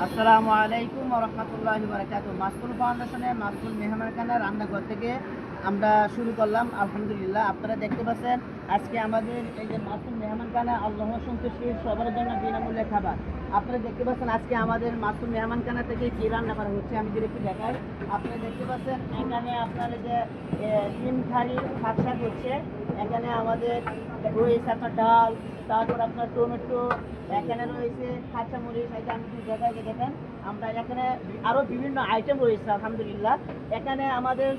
আসসালামু আলাইকুম ওয়া রাহমাতুল্লাহি ওয়া বারাকাতুহু। মাসকুল ফাউন্ডেশনে মাসকুল মেহমানখানা রান্নাঘর থেকে আমরা শুরু করলাম। আলহামদুলিল্লাহ, আপনারা দেখতে পাচ্ছেন আজকে আমাদের এই যে মাসকুল মেহমানখানা আল্লাহর সন্তুষ্টি সবার জন্য বিনামূল্যে খাবার। আপনারা দেখতে পাচ্ছেন আজকে আমাদের মাসকুল মেহমানখানা থেকে কী রান্না করা হচ্ছে আমি যদি একটু দেখাই। আপনারা দেখতে পাচ্ছেন এখানে আপনার যে ডিম কারি শাক হচ্ছে, এখানে আমাদের রয়েছে আপনার ডাল, তারপর আপনার টমেটো, এখানে রয়েছে কাঁচামরিচ, এটা আমি দেখাই যে দেখেন আমরা এখানে আরও বিভিন্ন আইটেম রয়েছে। আলহামদুলিল্লাহ, এখানে আমাদের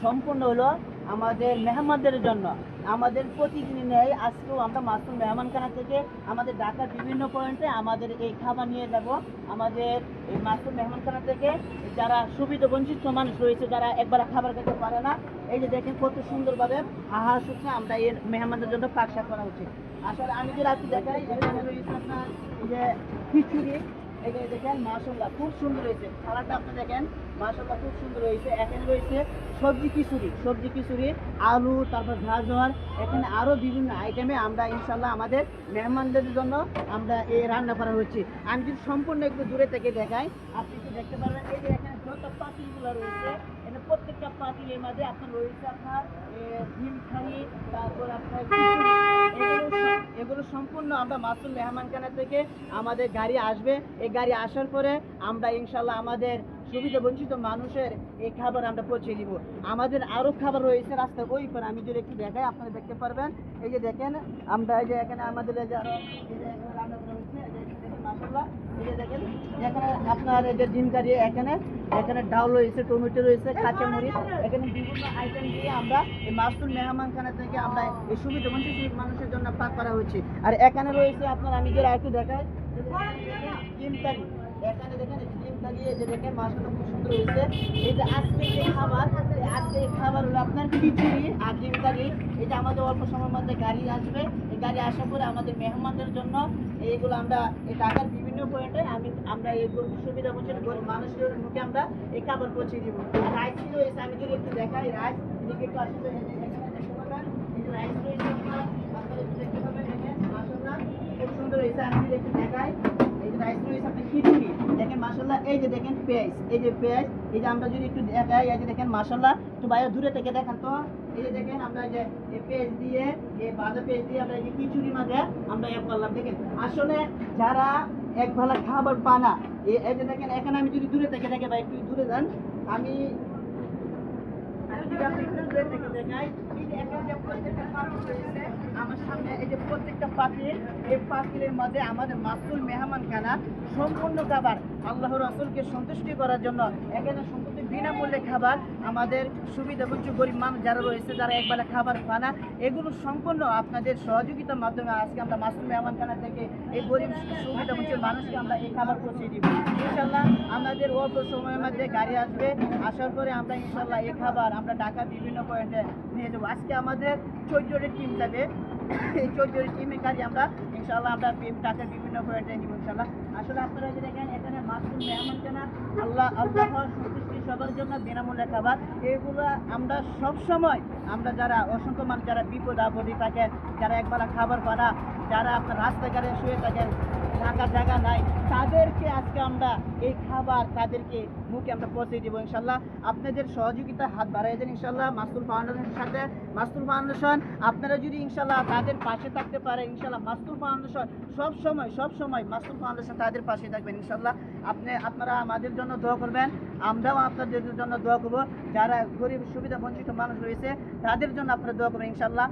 সম্পূর্ণ হলো আমাদের মেহমানদের জন্য। আমাদের প্রতিদিনই নেই, আজকেও আমরা মাসুল মেহমানখানা থেকে আমাদের ঢাকার বিভিন্ন পয়েন্টে আমাদের এই খাবার নিয়ে যাব। আমাদের এই মাসুল মেহমানখানা থেকে যারা সুবিধা বঞ্চিত মানুষ রয়েছে, যারা একবার খাবার খেতে পারে না, এই যে দেখেন কত সুন্দরভাবে হাহা শুকছে আমরা এর মেহমানদের জন্য পাকশাক করা উচিত। আসলে আমি যে রাত্রি দেখাই এখানে রয়েছে আপনার এই যে খিচুড়ি, এখানে দেখেন মাশাআল্লাহ খুব সুন্দর হয়েছে। খাবারটা আপনি দেখেন মাশাআল্লাহ খুব সুন্দর হয়েছে। এখানে রয়েছে সবজি খিচুড়ি, আলু, তারপর গাজর, এখানে আরও বিভিন্ন আইটেমে আমরা ইনশাল্লাহ আমাদের মেহমানদের জন্য আমরা এই রান্না করা হচ্ছে। আমি যদি সম্পূর্ণ একটু দূরে থেকে দেখাই, আপনি একটু দেখতে পারবেন এই যে এখানে যত পাতিলগুলো রয়েছে, এখানে প্রত্যেকটা পাতিলের মাঝে আপনার রয়েছে আপনার ডিম কারি, তারপর আপনার এগুলো সম্পূর্ণ আমরা মাসুল মেহমানখানা থেকে আমাদের গাড়ি আসবে। এই গাড়ি আসার পরে আমরা ইনশাল্লাহ আমাদের সুবিধা বঞ্চিত মানুষের এই খাবার আমরা পৌঁছে দিব। আমাদের আরও খাবার রয়েছে রাস্তায় ওই পরে আমি যদি একটু দেখাই আপনারা দেখতে পারবেন। এই যে দেখেন আমরা এই যে এখানে আমাদের এই যে আরো এই যে এখানে রান্না করা হচ্ছে, এই যে দেখেন মাশাআল্লাহ, এই যে দেখেন এখানে আপনার এই যে ডিম কারি, এখানে ডাল রয়েছে, টমেটো রয়েছে, কাঁচামরিচ, এখানে বিভিন্ন আইটেম দিয়ে আমরা এই মাসুল মেহমানখানা থেকে আমরা এই সুবিধা বঞ্চিত মানুষের জন্য পাক করা হচ্ছে। আর এখানে রয়েছে আপনার আমি যদি একটু দেখাই ডিম কারি, এখানে দেখেন ডিম কারি, এই যে দেখেন মাশাআল্লাহ খুব সুন্দর হয়েছে। এই যে আজকে এই খাবার হলো আপনার খিচুড়ি আর ডিম কারি। এটা আমাদের অল্প সময়ের মধ্যে গাড়ি আসবে। এই গাড়ি আসার পরে আমাদের মেহমানদের জন্য এইগুলো আমরা এই ঢাকার বিভিন্ন পয়েন্টে আমরা এই সুবিধা বঞ্চিত গরিব মানুষের মুখে আমরা এই খাবার পৌঁছে দিব। আর রাইস রয়েছে আমি যদি একটু দেখাই, রাইস এদিকে একটু আসলে এখানে দেখতে পাবেন এই যে রাইস রয়েছে আপনারা দেখতে পাবেন, দেখেন মাশাআল্লাহ খুব সুন্দর হয়েছে। আমি যদি একটু দেখাই এই যে রাইস রয়েছে আপনার খিচুড়ি, দেখেন মাশাআল্লাহ, এই যে দেখেন পেঁয়াজ, এই যে আমরা যদি একটু দেখাই, এই যে দেখেন মাশাআল্লাহ, একটু বাইরে দূরে থেকে দেখেন তো, এই যে দেখেন আমরা যে পেঁয়াজ দিয়ে এই ভাজা পেঁয়াজ দিয়ে আমরা এই যে খিচুড়ি মাঝে আমরা করলাম। দেখেন আসলে যারা এক ভালা খাবার পানা, এই যে দেখেন এখানে আমি যদি দূরে থেকে দেখে ভাই একটু দূরে যান, আমি আমার সামনে এই যে প্রত্যেকটা পাতিল, এই পাতিলের মধ্যে আমাদের মাসুল মেহমানখানা সম্পূর্ণ খাবার আল্লাহ রাসূলকে সন্তুষ্টি করার জন্য এখানে সম্পূর্ণ বিনামূল্যে খাবার আমাদের সুবিধা বঞ্চিত গরিব মানুষ যারা রয়েছে, যারা একবেলা খাবার পায় না, এগুলো সম্পূর্ণ আপনাদের সহযোগিতার মাধ্যমে আজকে আমরা মাসুল মেহমানখানা থেকে এই গরিব সুবিধা বঞ্চিত মানুষকে আমরা এই খাবার পৌঁছে দিব। ইনশাল্লাহ আমাদের অল্প সময়ের মধ্যে গাড়ি আসবে, আসার পরে আমরা ইনশাল্লাহ এই খাবার আমরা ঢাকার বিভিন্ন পয়েন্টে নিয়ে যাবো। আজকে আমাদের 14টি টিম যাবে, এই 14টি টিমের কাজে আমরা ইনশাল্লাহ আমরা ঢাকার বিভিন্ন পয়েন্টে নিব ইনশাল্লাহ। আসলে আপনারা যে দেখেন এখানে মাসুল মেহমানখানা আল্লাহর সন্তুষ্টি সবার জন্য বিনামূল্যে খাবার। এগুলো আমরা সবসময় আমরা যারা অসংখ্য মানুষ যারা বিপদ আপদে থাকে, যারা একবেলা খাবার পানা, যারা আপনার রাস্তাঘাটে শুয়ে থাকেন, থাকার জায়গা নাই, তাদেরকে আজকে আমরা এই খাবার তাদেরকে মুখে আমরা পৌঁছে দেবো ইনশাল্লাহ। আপনাদের সহযোগিতা হাত বাড়াই দেন ইনশাল্লাহ মাসুল ফাউন্ডেশনের সাথে। মাসুল ফাউন্ডেশন আপনারা যদি ইনশাল্লাহ তাদের পাশে থাকতে পারে, ইনশাল্লাহ মাসুল ফাউন্ডেশন সবসময় মাসুল ফাউন্ডেশন তাদের পাশে থাকবেন ইনশাল্লাহ। আপনারা আমাদের জন্য দোয়া করবেন, আমরাও আপনাদের জন্য দোয়া করবো। যারা গরিব সুবিধা বঞ্চিত মানুষ রয়েছে তাদের জন্য আপনারা দোয়া করবেন ইনশাল্লাহ।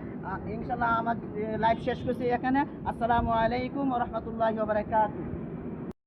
আমার লাইভ শেষ করছি এখানে। আসসালামু আলাইকুম ওয়া রাহমাতুল্লাহি ওয়া বারাকাতুহু।